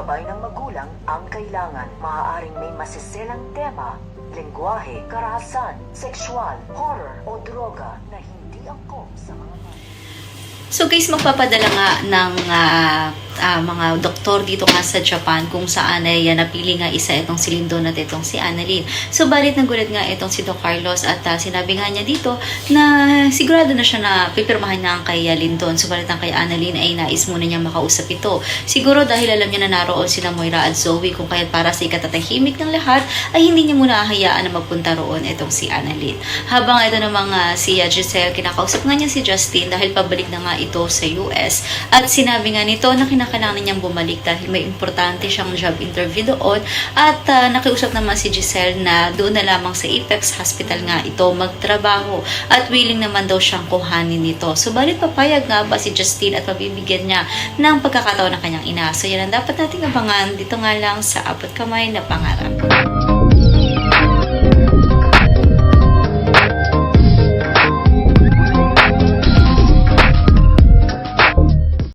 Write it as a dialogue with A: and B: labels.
A: gabay ng magulang ang kailangan. Maaaring may masiselang tema, lengguwahe, karahasan, sexual, horror o droga na hindi angkop sa mga bata.
B: So guys, magpapadala nga ng mga doktor dito nga sa Japan kung saan ay napili nga isa itong si Lindon at itong si Annalyn. So balit nagulat nga itong si Doc Carlos at sinabi nga niya dito na sigurado na siya na pipirmahan na ang kay Lindon. So balit ang kay Annalyn ay nais muna niya makausap ito. Siguro dahil alam niya na naroon sila Moira at Zoe, kung kaya't para sa ikatatahimik ng lahat ay hindi niya muna hahayaan na magpunta roon itong si Annalyn. Habang ito namang si Giselle, kinakausap nga niya si Justin dahil pabalik na nga ito sa US at sinabi nga nito na kinakailangan niyang bumalik dahil may importante siyang job interview doon at nakiusap naman si Giselle na doon na lamang sa Apex Hospital nga ito magtrabaho at willing naman daw siyang kuhanin nito. So balit papayag nga ba si Justin at mabibigyan niya ng pagkakataon ng kanyang ina. So yan ang dapat nating abangan dito nga lang sa Abot Kamay na Pangarap.